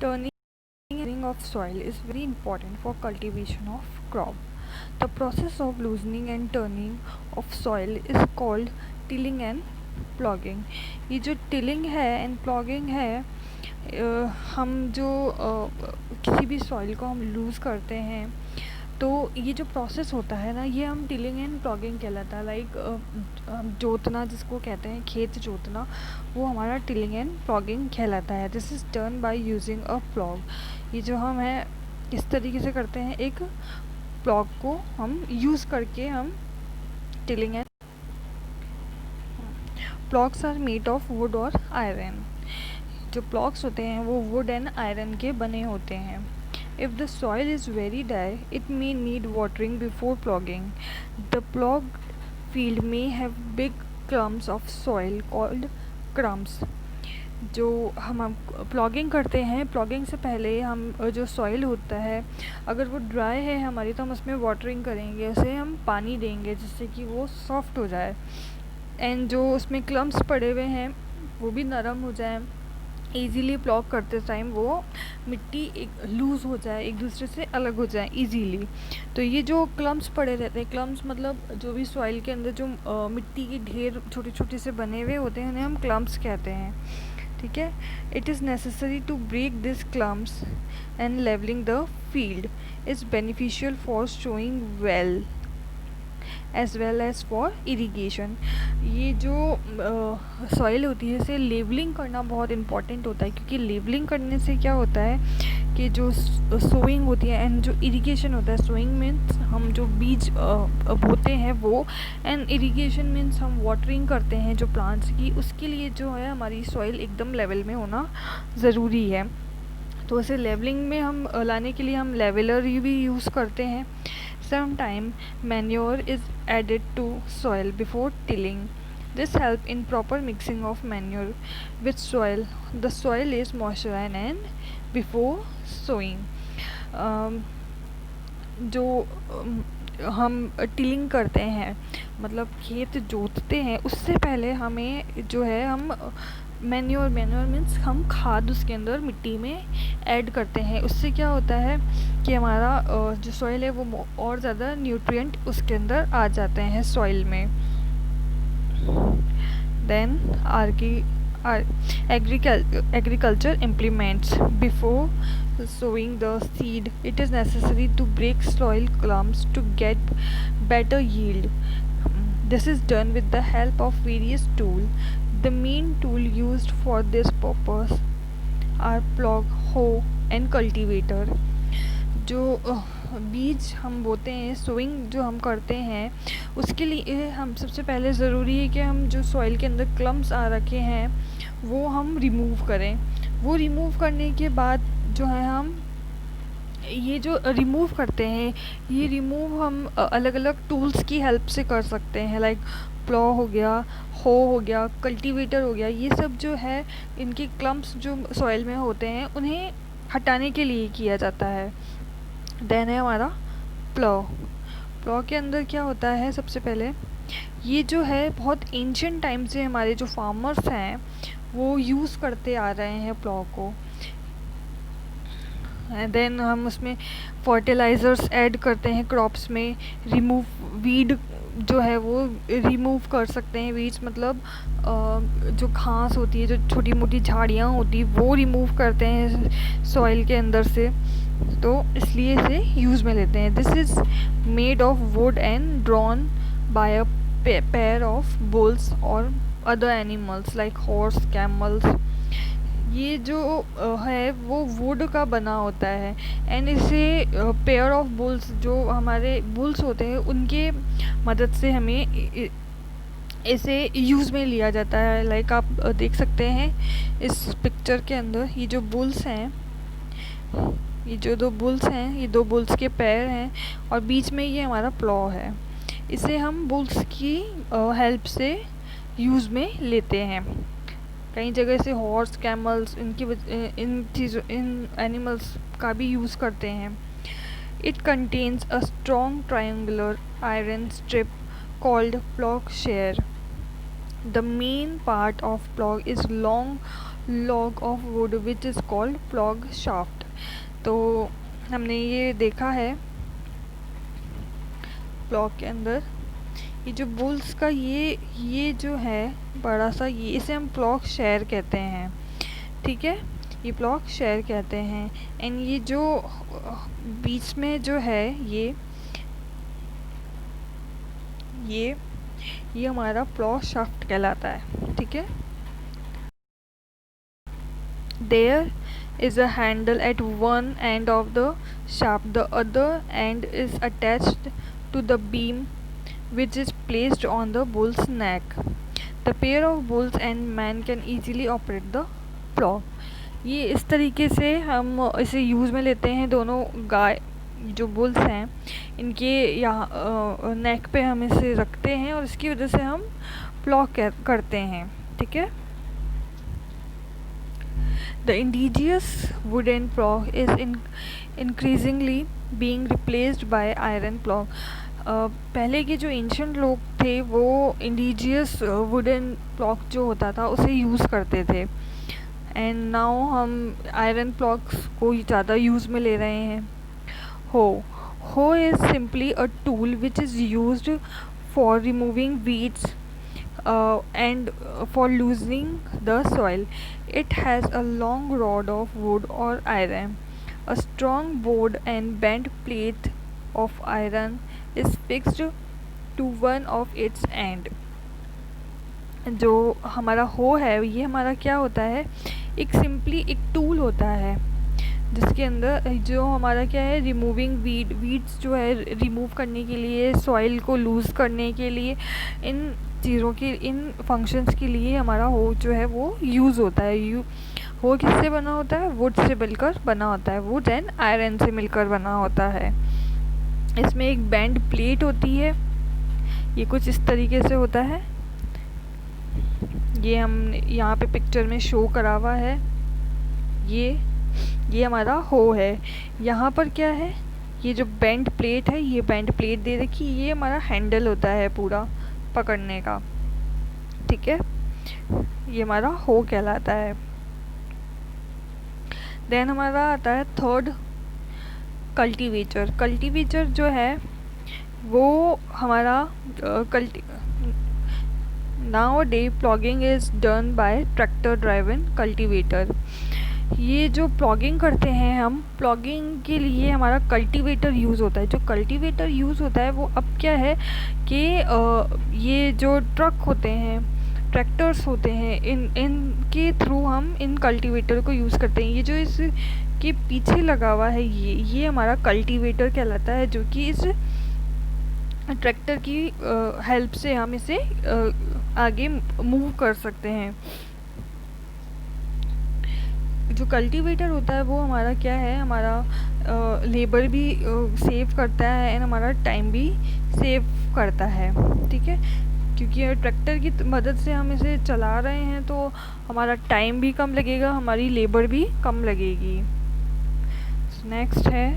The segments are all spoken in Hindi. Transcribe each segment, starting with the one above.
Turning of soil is very important for cultivation of crop. The process of loosening and turning of soil is called tilling and plogging. ये जो टिलिंग है एंड प्लॉगिंग है, हम जो किसी भी सॉइल को हम लूज़ करते हैं तो ये जो प्रोसेस होता है ना, ये हम टिलिंग एंड प्लॉगिंग कहलाता है. लाइक जोतना जिसको कहते हैं, खेत जोतना, वो हमारा टिलिंग एंड प्लॉगिंग कहलाता है. This is done by using a plough. ये जो हम है इस तरीके से करते हैं, एक प्लॉग को हम यूज़ करके हम tilling and. Ploughs are made of wood और आयरन. जो प्लॉग्स होते हैं वो वुड एंड आयरन के बने होते हैं. If the soil is very dry, it may need watering before ploughing. The ploughed field may have big clumps of soil called crumbs. जो हम प्लॉगिंग करते हैं, प्लॉगिंग से पहले हम जो सॉइल होता है, अगर वो ड्राई है हमारी, तो हम उसमें वाटरिंग करेंगे, उसे हम पानी देंगे जिससे कि वो सॉफ्ट हो जाए एंड जो उसमें क्लम्प्स पड़े हुए हैं वो भी नरम हो जाए. ईज़िली प्लॉग करते टाइम वो मिट्टी एक लूज़ हो जाए, एक दूसरे से अलग हो जाए ईज़िली. तो ये जो क्लम्प्स पड़े रहते हैं, क्लम्प्स मतलब जो भी सॉइल के अंदर जो मिट्टी के ढेर छोटे छोटे से बने हुए होते हैं, उन्हें हम क्लम्प्स कहते हैं. ठीक है. It is necessary to break this clumps and levelling the field is beneficial for sowing well as well as for irrigation. ये जो सॉइल होती है, इसे लेवलिंग करना बहुत इम्पॉर्टेंट होता है, क्योंकि लेवलिंग करने से क्या होता है कि जो सोइंग होती है एंड जो इरीगेशन होता है, सोइंग मीन्स हम जो बीज बोते हैं वो, एंड इरीगेशन मीन्स हम वाटरिंग करते हैं जो प्लांट्स की, उसके लिए जो है हमारी सॉइल एकदम लेवल में होना ज़रूरी है. तो उसे लेवलिंग में हम लाने के लिए हम लेवलर भी यूज़ करते हैं. Sometimes manure is added to soil before tilling. This helps in proper mixing of manure with soil. The soil is moisturized and before sowing. जो हम टिलिंग करते हैं, मतलब खेत जोतते हैं, उससे पहले हमें जो है हम मैन्योर मीन्स हम खाद उसके अंदर मिट्टी में ऐड करते हैं. उससे क्या होता है कि हमारा जो सॉइल है वो और ज़्यादा न्यूट्रिएंट उसके अंदर आ जाते हैं सॉइल में. Then agriculture implements. Before sowing the seed, it is necessary to break soil clumps to get better yield. This is done with the help of various tools. The main tool used for this purpose are plough, hoe and cultivator. जो बीज हम बोते हैं, सोइंग जो हम करते हैं, उसके लिए हम सबसे पहले ज़रूरी है कि हम जो सॉइल के अंदर क्लम्प्स आ रखे हैं वो हम रिमूव करें. वो रिमूव करने के बाद जो है हम ये जो रिमूव करते हैं, ये रिमूव हम अलग अलग टूल्स की हेल्प से कर सकते हैं. लाइक प्लॉ हो गया, हो गया, कल्टीवेटर हो गया. ये सब जो है इनके क्लम्प्स जो सॉइल में होते हैं उन्हें हटाने के लिए किया जाता है. देन है हमारा प्लॉ. प्लॉ के अंदर क्या होता है, सबसे पहले ये जो है बहुत एंशियंट टाइम से हमारे जो फार्मर्स हैं वो यूज़ करते आ रहे हैं प्लॉ को. देन हम उसमें फर्टिलाइज़र्स ऐड करते हैं क्रॉप्स में. रिमूव वीड जो है वो रिमूव कर सकते हैं. वीड्स मतलब जो घास होती है, जो छोटी मोटी झाड़ियाँ होती है, वो रिमूव करते हैं सॉइल के अंदर से. तो इसलिए इसे यूज़ में लेते हैं. This is made of wood and drawn by a pair of bulls और other animals like horse, camels. ये जो है वो वुड का बना होता है एंड इसे पेयर ऑफ बुल्स, जो हमारे बुल्स होते हैं, उनके मदद से हमें इसे यूज़ में लिया जाता है. लाइक आप देख सकते हैं इस पिक्चर के अंदर ये जो बुल्स हैं, ये जो दो बुल्स हैं, ये दो बुल्स के पैर हैं और बीच में ये हमारा प्लॉ है. इसे हम बुल्स की हेल्प से यूज़ में लेते हैं. कई जगह से हॉर्स, कैमल्स, इन एनिमल्स का भी यूज़ करते हैं. It contains a strong triangular iron strip called ploughshare. The main part of plough is long log of wood which is called plug shaft. तो हमने ये देखा है प्लॉग के अंदर ये जो बुल्स का ये जो है बड़ा सा, ये इसे हम प्लॉग शेयर कहते हैं, ठीक है, ये प्लॉग शेयर कहते हैं. एंड ये जो बीच में जो है ये हमारा प्लॉग शाफ्ट कहलाता है, ठीक है. There is a handle at one end of the shaft. The other end is attached to the beam which is placed on the bull's neck. The pair of bulls and man can easily operate the plow. ये इस तरीके से हम इसे यूज़ में लेते हैं. दोनों गाय जो बुल्स हैं इनके यहाँ नेक पे हम इसे रखते हैं और इसकी वजह से हम प्लॉ करते हैं, ठीक है. The indigenous wooden plough is increasingly being replaced by iron plough. पहले के जो एंशियंट लोग थे वो इंडिजियस वुडन प्लॉग जो होता था उसे यूज़ करते थे. एंड नाउ हम आयरन प्लॉग्स को ज़्यादा यूज़ में ले रहे हैं. हो is simply a tool which is used for removing weeds and for loosening the soil. It has a long rod of wood or iron. A strong board and bent plate of iron is fixed to one of its end. जो हमारा हो है ये हमारा क्या होता है, एक सिंपली एक टूल होता है जिसके अंदर जो हमारा क्या है, रिमूविंग वीड्स जो है रिमूव करने के लिए, सॉइल को लूज़ करने के लिए, इन चीज़ों के इन फंक्शंस के लिए हमारा हो जो है वो यूज़ होता है. हो किससे बना होता है, वुड से मिलकर बना होता है, वुड एंड आयरन से मिलकर बना होता है. इसमें एक बेंड प्लेट होती है, ये कुछ इस तरीके से होता है. ये हम यहाँ पे पिक्चर में शो करा हुआ है. ये हमारा हो है. यहाँ पर क्या है, ये जो बेंड प्लेट है, ये बेंड प्लेट दे रखी, ये हमारा हैंडल होता है पूरा पकड़ने का, ठीक है. ये हमारा हो कहलाता है. देन हमारा आता है थर्ड कल्टीवेटर. कल्टीवेटर जो है वो हमारा now a day ploughing is done by tractor driven cultivator. ये जो प्लॉगिंग करते हैं हम, प्लॉगिंग के लिए हमारा कल्टीवेटर यूज़ होता है. जो कल्टीवेटर यूज़ होता है वो अब क्या है कि ये जो ट्रक होते हैं, ट्रैक्टर्स होते हैं, इनके थ्रू हम इन कल्टीवेटर को यूज़ करते हैं. ये जो इसके पीछे लगा हुआ है ये हमारा कल्टीवेटर कहलाता है, जो कि इस ट्रैक्टर की हेल्प से हम इसे आगे मूव कर सकते हैं. जो कल्टीवेटर होता है वो हमारा क्या है, हमारा लेबर भी सेव करता है एंड हमारा टाइम भी सेव करता है, ठीक है. क्योंकि ट्रैक्टर की मदद से हम इसे चला रहे हैं तो हमारा टाइम भी कम लगेगा, हमारी लेबर भी कम लगेगी. नेक्स्ट है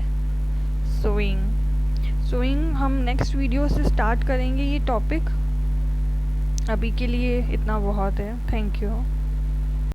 सोइंग. हम नेक्स्ट वीडियो से स्टार्ट करेंगे ये टॉपिक. अभी के लिए इतना बहुत है. Thank you.